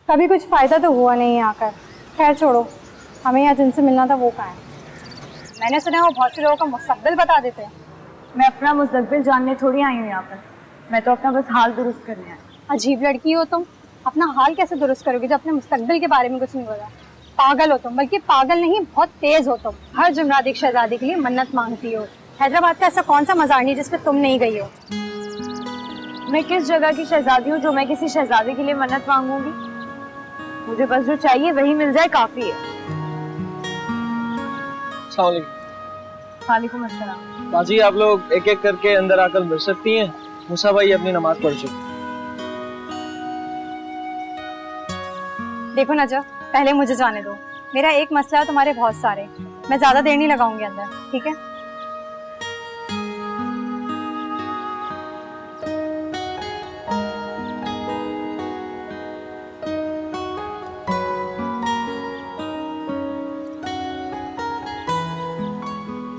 कभी कुछ फ़ायदा तो हुआ नहीं आकर। खैर छोड़ो, हमें यहाँ जिनसे मिलना था वो कहाँ है? मैंने सुना है वो बहुत से लोगों का मुस्तकबिल बता देते हैं। मैं अपना मुस्तकबिल जानने थोड़ी आई हूँ यहाँ पर। मैं तो अपना बस हाल दुरुस्त करने आई। अजीब लड़की हो तुम। अपना हाल कैसे दुरुस्त करोगे जब अपने मुस्तकबिल के बारे में कुछ नहीं पता? पागल हो तुम, बल्कि पागल नहीं बहुत तेज हो तुम। हर जुमरात एक शहजादी के लिए मन्नत मांगती हो। हैदराबाद का ऐसा कौन सा मज़ार नहीं जिसपे तुम नहीं गई हो? मैं किस जगह की शहजादी हूँ जो मैं किसी शहजादे के लिए मन्नत मांगूंगी? मुझे बस जो चाहिए वही मिल जाए काफी है। वालेकुम अस्सलाम। बाजी आप लोग एक एक करके अंदर आकर मिल सकती हैं। मूसा भाई अपनी नमाज पढ़ चुके। देखो नजर, पहले मुझे जाने दो। मेरा एक मसला है, तुम्हारे बहुत सारे। मैं ज्यादा देर नहीं लगाऊंगी अंदर, ठीक है?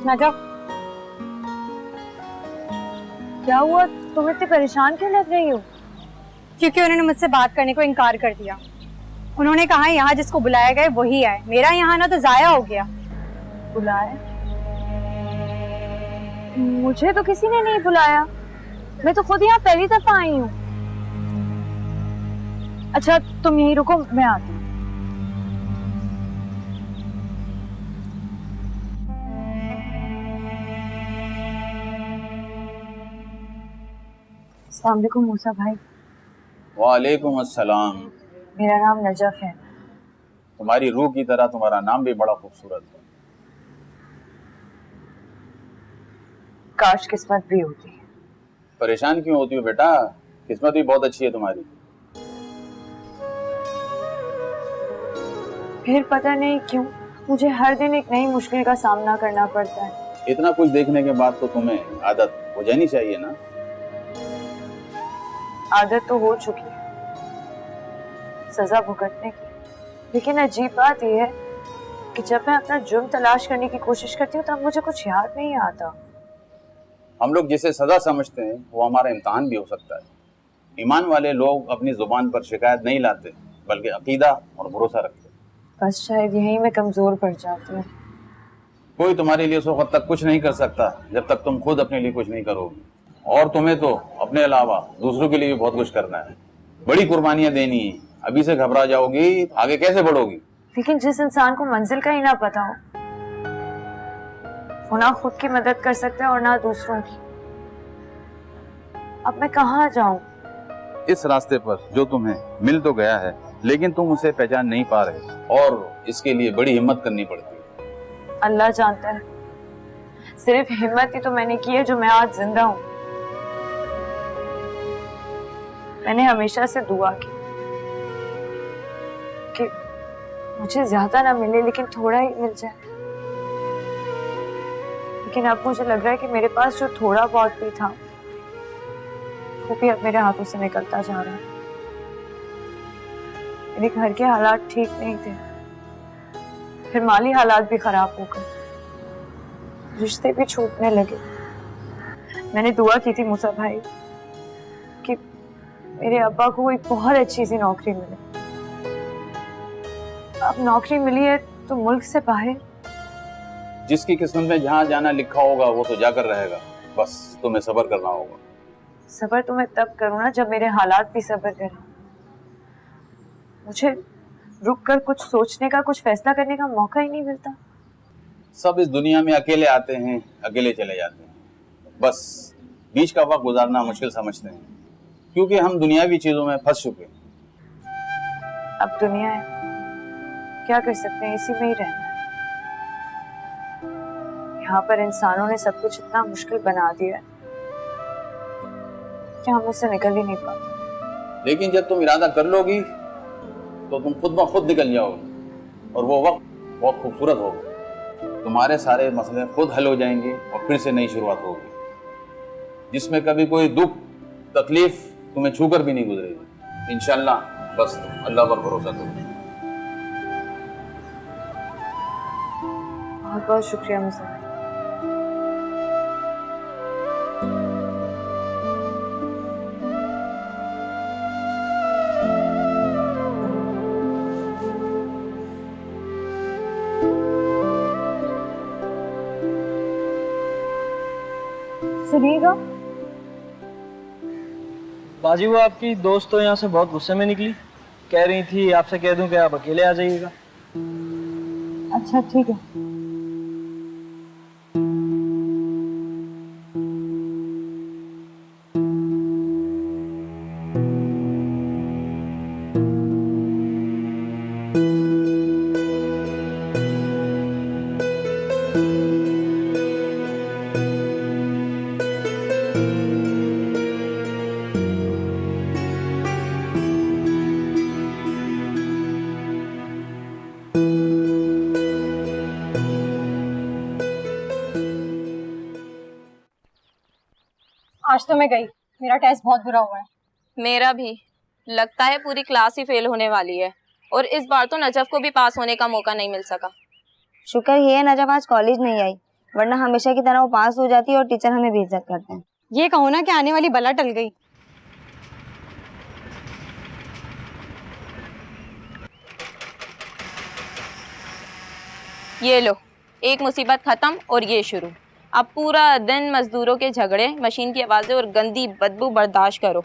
नजर, क्या हुआ? तुम इतनी परेशान क्यों लग रही हो? क्योंकि उन्होंने मुझसे बात करने को इनकार कर दिया। उन्होंने कहा यहाँ जिसको बुलाया गया वही आए। मेरा यहाँ ना तो जाया हो गया। बुलाया? मुझे तो किसी ने नहीं बुलाया। मैं तो खुद यहाँ पहली दफा आई हूँ। अच्छा तुम यहीं रुको, मैं आती हूँ। अस्सलाम वालेकुम मूसा भाई। वालेकुम अस्सलाम। मेरा नाम नजफ है। तुम्हारी रूह की तरह तुम्हारा नाम भी बड़ा खूबसूरत है। काश किस्मत भी होती। परेशान क्यों होती हो बेटा? किस्मत भी बहुत अच्छी है तुम्हारी। फिर पता नहीं क्यों मुझे हर दिन एक नई मुश्किल का सामना करना पड़ता है। इतना कुछ देखने के बाद तो तुम्हें आदत हो जानी चाहिए ना। आदत तो हो चुकी है सजा भुगतने की, लेकिन अजीब बात यह है कि जब मैं अपना जुर्म तलाश करने की कोशिश करती हूँ तब मुझे कुछ याद नहीं आता। हम लोग जिसे सजा समझते हैं वो हमारा इम्तहान भी हो सकता है। ईमान वाले लोग अपनी जुबान पर शिकायत नहीं लाते, बल्कि अकीदा और भरोसा रखते हैं। बस शायद यहीं मैं कमजोर पड़ जाती हूँ। कोई तुम्हारे लिए उस वक्त तक कुछ नहीं कर सकता जब तक तुम खुद अपने लिए कुछ नहीं करोगे। और तुम्हें तो अपने अलावा दूसरों के लिए भी बहुत कुछ करना है, बड़ी कुर्बानियां देनी है। अभी से घबरा जाओगी तो आगे कैसे बढ़ोगी? लेकिन जिस इंसान को मंजिल का ही ना पता हो, वो ना खुद की मदद कर सकता है और ना दूसरों की। अब मैं कहाँ जाऊं? इस रास्ते पर जो तुम्हें मिल तो गया है, लेकिन तुम उसे पहचान नहीं पा रहे और इसके लिए बड़ी हिम्मत करनी पड़ती है। अल्लाह जानता है, सिर्फ हिम्मत ही तो मैंने की है जो मैं आज जिंदा हूं। मैंने हमेशा से दुआ की कि मुझे ज्यादा ना मिले लेकिन थोड़ा ही मिल जाए। लेकिन अब मुझे लग रहा है कि मेरे पास जो थोड़ा बहुत भी था वो भी अब मेरे हाथों से निकलता जा रहा है। मेरे घर के हालात ठीक नहीं थे, फिर माली हालात भी खराब हो गए, रिश्ते भी छूटने लगे। मैंने दुआ की थी मूसा भाई कि मेरे अब्बा को एक बहुत अच्छी सी नौकरी मिले। अब नौकरी मिली है तो मुल्क से बाहर। जिसकी किस्मत में जहाँ जाना लिखा होगा वो तो जाकर रहेगा, बस तुम्हें सब्र करना होगा। सब्र तो मैं तब करूँ ना जब मेरे हालात भी सब्र करें। मुझे रुक कर कुछ सोचने का, कुछ फैसला करने का मौका ही नहीं मिलता। सब इस दुनिया में अकेले आते हैं, अकेले चले जाते हैं। बस बीच का वक्त गुजारना मुश्किल समझते हैं, क्योंकि हम दुनियावी चीजों में फंस चुके हैं। अब दुनिया है, क्या कर सकते हैं, इसी में ही रहना है। यहाँ पर इंसानों ने सब कुछ इतना मुश्किल बना दिया है कि हम उससे निकल ही नहीं पाते। लेकिन जब तुम इरादा कर लोगी तो तुम खुद ब खुद निकल जाओगे और वो वक्त बहुत खूबसूरत होगा। तुम्हारे सारे मसले खुद हल हो जाएंगे और फिर से नई शुरुआत होगी, जिसमें कभी कोई दुख तकलीफ तुम्हें छूकर भी नहीं गुजरेगी। इंशाल्लाह बस अल्लाह पर भरोसा करो। बहुत बहुत शुक्रिया मुझे। सुनिएगा। बाजी वो आपकी दोस्त तो यहाँ से बहुत गुस्से में निकली, कह रही थी आपसे कह दूं कि आप अकेले आ जाइएगा। अच्छा ठीक है। आज तो मैं गई, मेरा टेस्ट बहुत बुरा हुआ है। मेरा भी। लगता है पूरी क्लास ही फेल होने वाली है और इस बार तो नजफ को भी पास होने का मौका नहीं मिल सका। शुक्र ही है नजफ आज कॉलेज नहीं आई, वरना हमेशा की तरह वो पास हो जाती और टीचर हमें बेइज्जत करते हैं। ये कहो ना कि आने वाली बला टल गई। ये लो, एक मुसीबत खत्म और ये शुरू। अब पूरा दिन मजदूरों के झगड़े, मशीन की आवाजें और गंदी बदबू बर्दाश्त करो।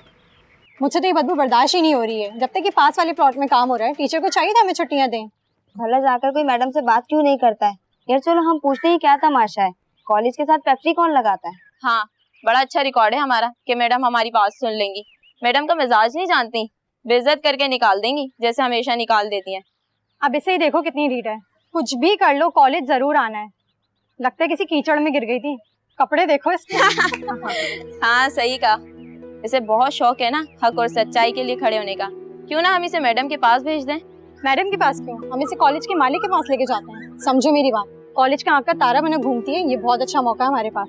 मुझसे तो ये बदबू बर्दाश्त ही नहीं हो रही है। जब तक कि पास वाले प्लॉट में काम हो रहा है, टीचर को चाहिए था हमें छुट्टियां दें। भला जाकर कोई मैडम से बात क्यों नहीं करता है? यार चलो हम पूछते ही क्या तमाशा है, कॉलेज के साथ फैक्ट्री कौन लगाता है? हाँ, बड़ा अच्छा रिकॉर्ड है हमारा कि मैडम हमारी बात सुन लेंगी। मैडम का मिजाज नहीं जानती, बेइज्जत करके निकाल देंगी जैसे हमेशा निकाल देती हैं। अब इसे ही देखो कितनी रीड है। कुछ भी कर लो, कॉलेज जरूर आना है। लगता है किसी कीचड़ में गिर गई थी। कपड़े देखो इसके। हाँ सही कहा, इसे बहुत शौक है ना हक और सच्चाई के लिए खड़े होने का। क्यों ना हम इसे मैडम के पास भेज दें। मैडम के पास क्यों? हम इसे कॉलेज के मालिक के पास लेके जाते हैं। समझो मेरी बात, कॉलेज का आंख का तारा बना घूमती है, ये बहुत अच्छा मौका है हमारे पास।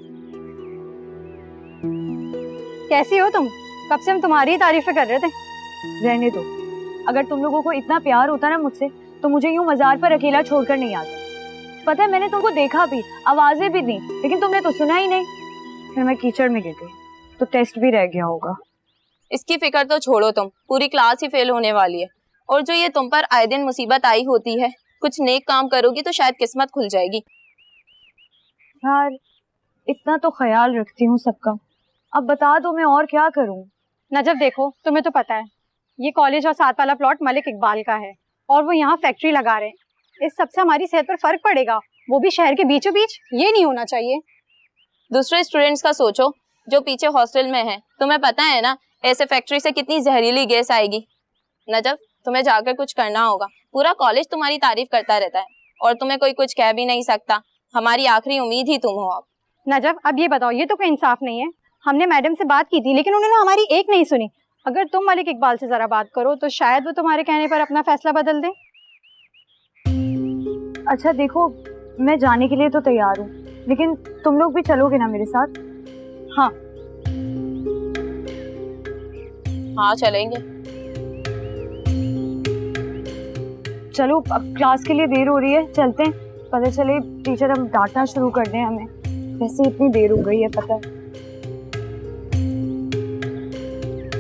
कैसी हो तुम? कब से हम तुम्हारी ही तारीफें कर रहे थे। रहने दो, अगर तुम लोगों को इतना प्यार होता ना मुझसे तो मुझे यूं मजार पर अकेला छोड़कर नहीं आता। पता है मैंने तुमको देखा भी, आवाजें भी दी, लेकिन तुमने तो सुना ही नहीं। फिर मैं कीचड़ में गिर गई तो टेस्ट भी रह गया होगा। इसकी फिक्र तो छोड़ो तुम, पूरी क्लास ही फेल होने वाली है। और जो ये तुम पर आए दिन मुसीबत आई होती है, कुछ नेक काम करोगी तो शायद किस्मत खुल जाएगी। यार इतना तो ख्याल रखती हूँ सबका, अब बता दो मैं और क्या करूँ। नजब देखो, तुम्हें तो पता है ये कॉलेज और साथ वाला प्लॉट मलिक इकबाल का है और वो यहाँ फैक्ट्री लगा रहे हैं। इस सबसे हमारी सेहत पर फर्क पड़ेगा, वो भी शहर के बीचों बीच। ये नहीं होना चाहिए। दूसरे स्टूडेंट्स का सोचो जो पीछे हॉस्टल में है। तुम्हें पता है ना ऐसे फैक्ट्री से कितनी जहरीली गैस आएगी। नजब तुम्हें जाकर कुछ करना होगा, पूरा कॉलेज तुम्हारी तारीफ करता रहता है और तुम्हें कोई कुछ कह भी नहीं सकता। हमारी आखिरी उम्मीद ही तुम हो। अब नजब अब ये बताओ, ये तो कोई इंसाफ नहीं है। हमने मैडम से बात की थी लेकिन उन्होंने हमारी एक नहीं सुनी। अगर तुम मलिक इकबाल से जरा बात करो तो शायद वो तुम्हारे कहने पर अपना फैसला बदल दे। अच्छा देखो, मैं जाने के लिए तो तैयार हूँ, लेकिन तुम लोग भी चलोगे ना मेरे साथ? हाँ हाँ चलेंगे। चलो अब क्लास के लिए देर हो रही है, चलते हैं। पता चले टीचर अब डांटना शुरू कर दें हमें। वैसे इतनी देर हो गई है पता है।